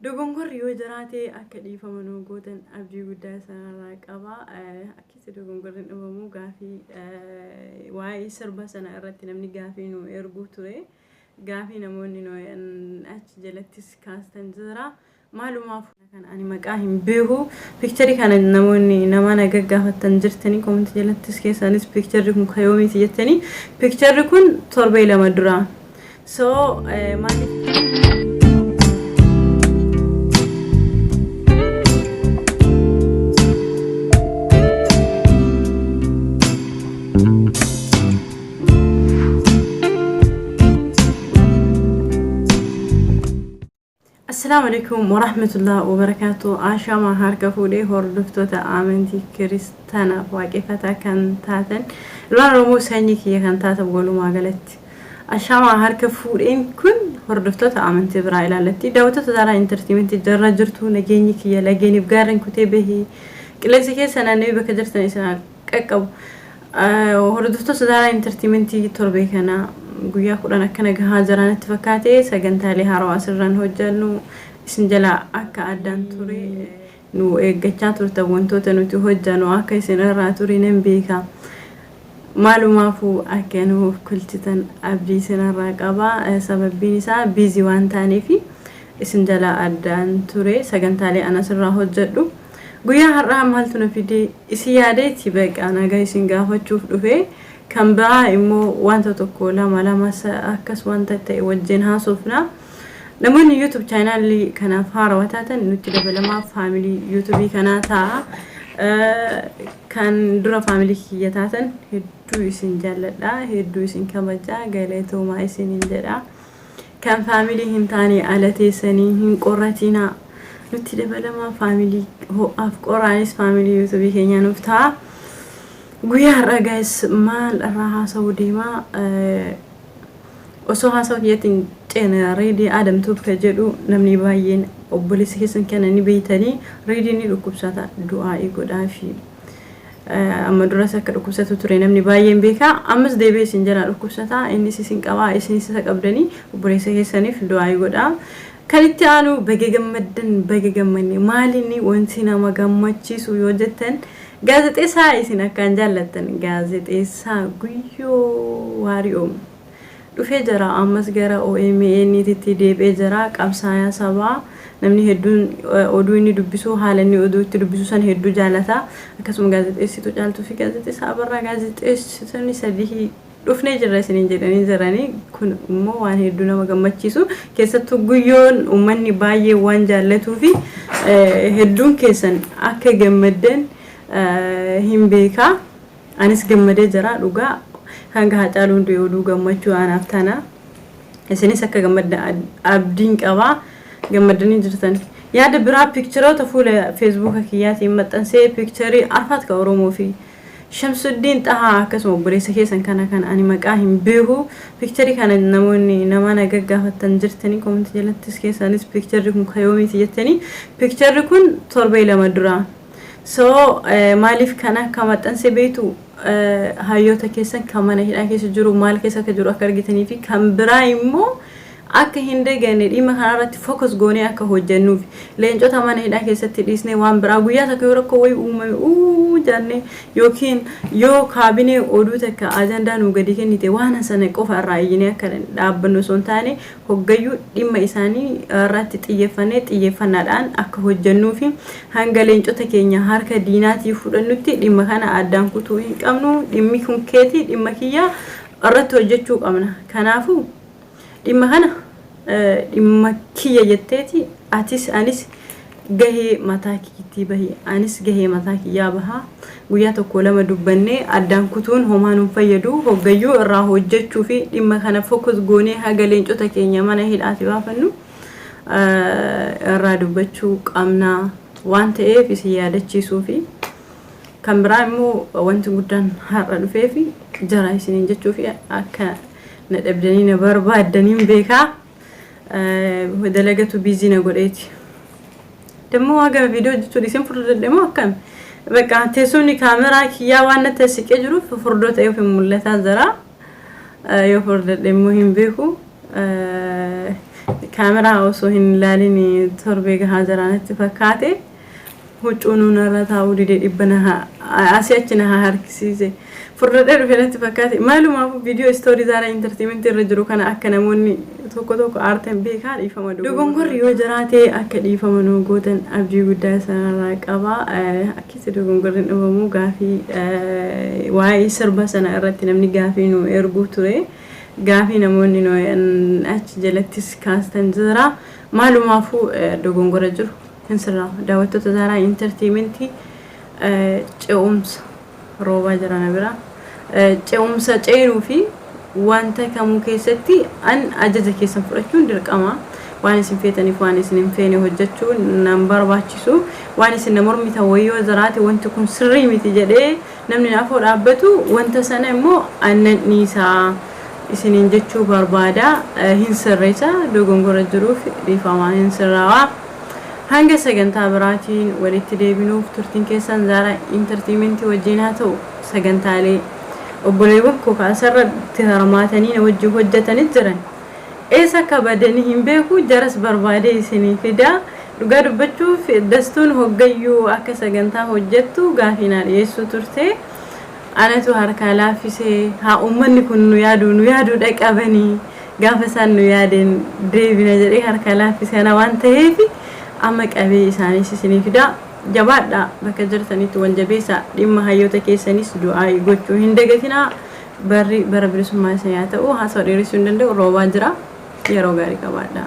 Dogongorri yoo jiraate akka dhiifamanuu gootan abdii guddaa sanarraa qaba. Akkasii dogongorri dhabamu gaafii waa'ee sirba sana irratti namni gaafii nu ergu ture. Gaafii namoonni achi jalattis kaastan jira. Maalumaaf kan ani maqaa hin beeku. Picture kana namoonni nama nagaggaafattan jirtanii koomenti jalattis keessanis picture kun kayoomiiti jettanii. Picture kun torbee lama dura. So السلام عليكم ورحمة الله وبركاته. عاشا ما هاركا فودي هوردفتو تا آمنتي كريستانا واقفتا كان تاتن الوان رمو سانيكي كان تاتا بقولو ما قالت عاشا ما هاركا فودين كن هوردفتو تا آمنتي برائلة التي داوتا تدارا انترتيمنتي جرى جرتو نجينيكي يلاجيني بقارن كتابه كلاسي كي سنة نبي بكدرتن إسنا كاكو هوردفتو تدارا انترتيمنتي تربي كان guyyaa kudhan akkana gahaa jiranitti fakkaate sagantaalee hawaasa irraan hojjannu isin jala akka addaan ture nu eeggachaa turtan wantoota nuti hojjannu akka isin irraa ture nan beeka. Maalumaafuu akka nuuf kulchitan abdii isin irraa qaba. Sababbiin isaa biizii waan taaneef isin jala addaan ture sagantaalee anas irraa hojjedhu. Guyyaa har'aa maaltu na fide isi yaadeetti beeqa nagaa isin gaafachuuf dhufe. Kan biraa immoo wanta tokko lama akkas wanta ta'e wajjin haasofna. Namoonni YouTube channel kanaaf haarawaa taatan nuti dabalamaa family YouTube kanaa ta'a. Kan dura family kiyya taatan hedduu isin jaalladha, hedduu isin kabajaa, galatoomaa isinin jedha. Kan family hin taane ala teessanii hin qorratina. Nuti dabalamaa family ho'aaf qoraanis family YouTube keenya nuuf ta'a. Guyyaa har'a guys maal irraa haasa'uu deema osoo haasa'u kiyyatiin ceena reedii aadamtuuf ka jedhu namni baay'een obboleessa keessan kana ni beeytanii reediin ni dhukkubsata du'aa'ii godhaafi amma duras akka dhukkubsatu ture namni baay'een beeka ammas deebi'ee isin jala dhukkubsata innis isin qabaa isinis isa qabdanii obboleessa keessaniif du'aa'ii godhaa. Kan itti aanu baga gammaddan baga gammanne maalinni wanti nama gammachiisu yoo jettan gaazexeessaa isin akkaan jaallatan gaazexeessaa Guyyoo Waariyoom dhufee jira ammas gara OMN titti deebi'ee jira qabsaayaa sabaa namni hedduun oduu inni dubbisu haala inni oduu itti dubbisu san hedduu jaallata akkasuma gaazexeessitu caaltuu fi gaazexeessaa barraa gaazexeessitoonni sadii dhufnee jirra isiniin jedhanii jiranii kun immoo waan hedduu nama gammachiisu keessattuu Guyyoon uummanni baay'ee waan jaallatuu fi hedduun keessan akka gammaddan hin beeka anis gammadee jira dhugaa hanga hacaaluun oduu gammachuu anaaf tana isinis akka gammadda abdiin qaba gammadanii jirtan yaada biraa pictureota fuula Facebook kiyyaatiin maxxansee picture afaan Oromoo fi Shamsuddin Taha akkasuma obboleessa keessan kana kan ani maqaa hin beeku picture kana namoonni nama nagaggaafattan jirtanii koomenti jalattis keessanis picture kun kayoomiiti jettanii picture kun torbee lama dura. So maaliif kana kamaxxanse beetu hayyoota keessan kan mana hidhaa keessa jiru maal keessa akka jiru akka argitanii fi kan biraa immoo akka hin daganne dhimma kanarratti focus goonee akka hojjennuuf leencota mana hidhaa keessatti dhiisnee waan biraa guyyaa takka yoo rakkoo wayii uumame jennee yookiin yoo kaabinee oduu takka ajandaa nu gadi kennite waan sana qofa irraa iyyinee akka dhaabbannu osoo hin taane hoggayyuu dhimma isaanii irratti xiyyeeffannaadhaan akka hojjennuuf hanga leencota keenya harka diinaatii fudhannutti dhimma kana addaan kutuu hin qabnu dhimmi kun keetii dhimma kiyyaa irratti hojjechuu qabna. Kanaafuu dhimma kana dhimma kiyya jetteeti atis anis gahee mataa kiitti bahi anis gahee mataa kiyyaa baha guyyaa tokko lama dubbannee addaan kutuun homaan hin fayyadu hoggayyuu irraa hojjechuu fi dhimma kana focus goonee haga leencota keenya mana hidhaati baafannu irraa dubbachuu qabna waan ta'eef isin yaadachiisuu fi kan biraa immoo wanti guddaan har'a dhufee fi jara isiniin jechuu fi akka na dhabdanii na barbaadaniin beekaa dalagatu biizii na godheeti. Demmoo haga viidiyoo jechuun isin furdaddemoo akkam bakka teessumni kaameraa kiyyaa waan na teessiqee jiruuf furdoo ta'ee of mul'ataa jira yoo furdaddemoo hin beeku kaameraa osoo hin ilaalin torbee gahaa jiraanatti fakkaate huccuun narra taa'uu didee dhibbana asii achi na harkisiise furradhee dhufeetti fakkaate maalumaaf viidiyoo istoorii Zara Entertainment irra jiru kana akka namoonni tokko aartan beekaa dhiifama dogongorri yoo jiraate akka dhiifama nuu gootan abdii guddaa sanarraa qaba akkasi dogongorri dhabamu gaafii waa'ee sirba sana irratti namni gaafii nu ergu ture gaafii namoonni nu achi jalattis kaastan jira maalumaaf dogongora jiru hinsirraa daawwattoota Zara Entertainment ce'umsa rooba jirana bira ce'umsa ceenu fi wanta kamuu keessatti an ajaja keessan fudhachuun dirqama waan isin feetaniif waan isin hin feene hojjechuun nan barbaachisu waan isin mormita wayyoo jiraate wanti kun sirrii miti jedhee namni naafoo dhaabbatu wanta sana immoo annan dhiisaa isiniin jechuu barbaada hin sirreessa dogongora jiruuf dhiifamaa hin sirraawaa hanga sagantaa biraatiin walitti deebinuuf turtiin keessan Zara Entertainment wajjin haa ta'u sagantaalee obboleewwan kokaasarratti harmaatanii wajjin hojjetanii jiran eessa akka badanii hin beeku jaras barbaade isinii fida dhugaa dubbachuuf dastuun hoggayyuu akka sagantaa hojjettu gaafiina dhiyeessuu turte anatu harka laaffisee haa ummanni kun nu yaaduu dhaqabanii gaafa isaan nu yaadeen deebina jedhee harka laaffisee ana waan ta'eef amma qabee isaanis isinii fida jabaadha bakka jirtanitti wal jabeessa dhimma hayyoota keessanis du'aa gochuu hin dagatinaa bara bilisummaa isaa yaa ta'u haasawaa dheeressuu hin danda'u roobaa jira yeroo gaarii qabaadha